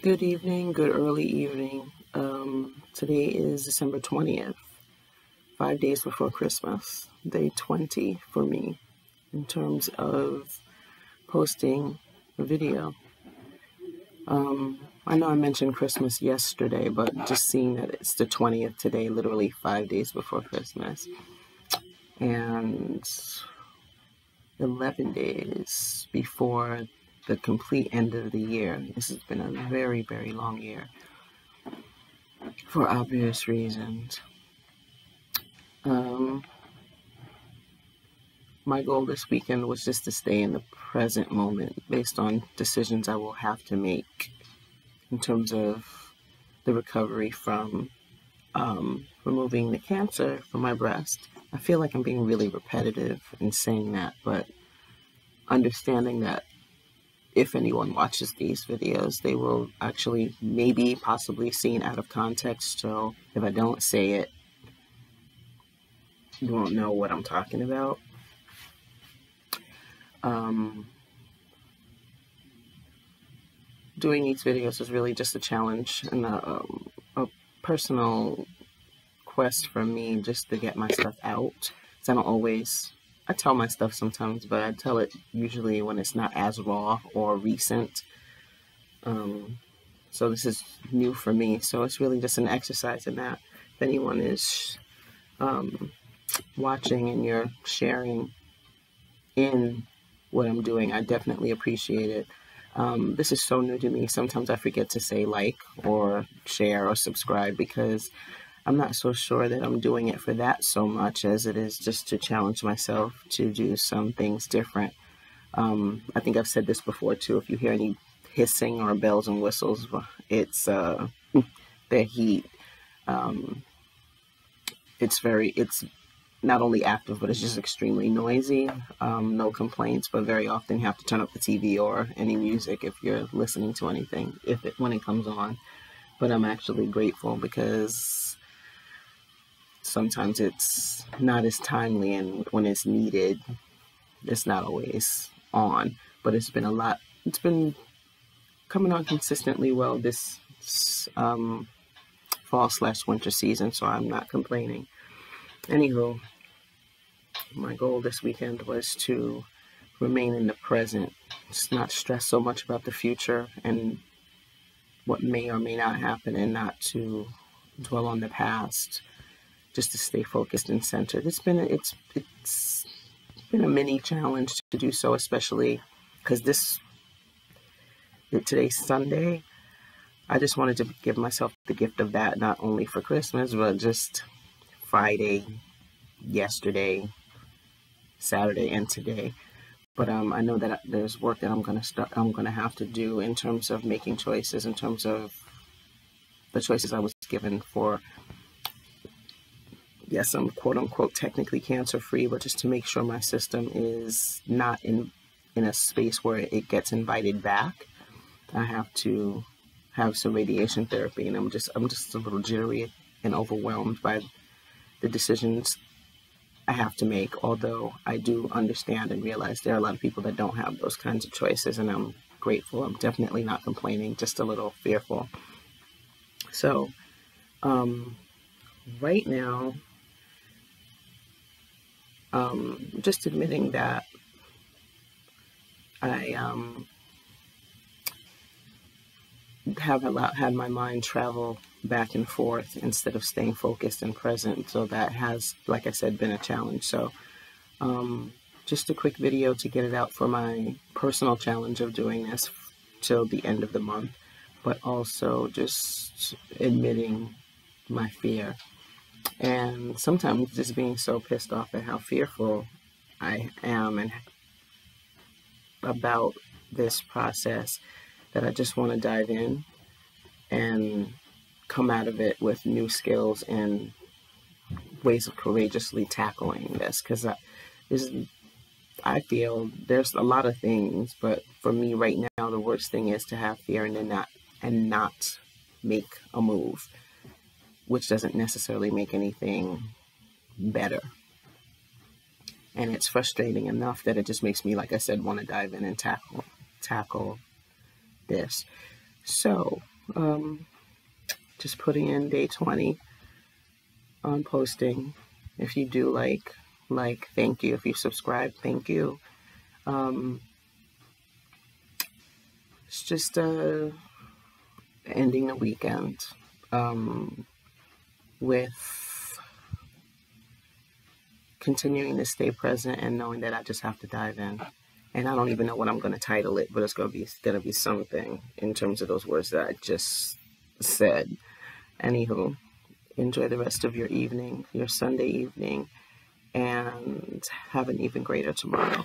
Good evening, good early evening. Today is December 20th, 5 days before Christmas, day 20 for me in terms of posting a video. I know I mentioned Christmas yesterday, but just seeing that it's the 20th today, literally 5 days before Christmas, and 11 days before the complete end of the year. This has been a very, very long year for obvious reasons. My goal this weekend was just to stay in the present moment based on decisions I will have to make in terms of the recovery from removing the cancer from my breast. I feel like I'm being really repetitive in saying that, but understanding that if anyone watches these videos, they will actually maybe possibly seen out of context. So if I don't say it, you won't know what I'm talking about. Doing these videos is really just a challenge and a personal quest for me just to get my stuff out. So I tell my stuff sometimes, but I tell it usually when it's not as raw or recent. So this is new for me. So it's really just an exercise in that. If anyone is watching and you're sharing in what I'm doing, I definitely appreciate it. This is so new to me. Sometimes I forget to say like or share or subscribe because I'm not so sure that I'm doing it for that so much as it is just to challenge myself to do some things different. I think I've said this before too. If you hear any hissing or bells and whistles, it's the heat. It's not only active, but it's just extremely noisy. No complaints, but very often you have to turn up the TV or any music if you're listening to anything, when it comes on. But I'm actually grateful because sometimes it's not as timely, and when it's needed, it's not always on. But it's been coming on consistently well this fall/winter season, so I'm not complaining. Anywho, my goal this weekend was to remain in the present, just not stress so much about the future and what may or may not happen, and not to dwell on the past, just to stay focused and centered. It's been a mini challenge to do so, especially because today's Sunday. I just wanted to give myself the gift of that, not only for Christmas, but just Friday, yesterday, Saturday, and today. But I know that there's work that I'm gonna have to do in terms of making choices, in terms of the choices I was given for. Yes, I'm quote unquote technically cancer free, but just to make sure my system is not in a space where it gets invited back, I have to have some radiation therapy, and I'm just a little jittery and overwhelmed by the decisions I have to make, although I do understand and realize there are a lot of people that don't have those kinds of choices, and I'm grateful. I'm definitely not complaining, just a little fearful. So right now, just admitting that I had my mind travel back and forth instead of staying focused and present. So that has, like I said, been a challenge. So just a quick video to get it out for my personal challenge of doing this till the end of the month, but also just admitting my fear. And sometimes just being so pissed off at how fearful I am and about this process that I just want to dive in and come out of it with new skills and ways of courageously tackling this. Because I feel there's a lot of things, but for me right now, the worst thing is to have fear and not make a move, which doesn't necessarily make anything better. And it's frustrating enough that it just makes me, like I said, want to dive in and tackle this. So Just putting in day 20 on posting. If you do like, thank you. If you subscribe, thank you. It's just ending the weekend with continuing to stay present and knowing that I just have to dive in. And I don't even know what I'm going to title it, but it's going to be something in terms of those words that I just said. Anywho, enjoy the rest of your evening, your Sunday evening, and have an even greater tomorrow.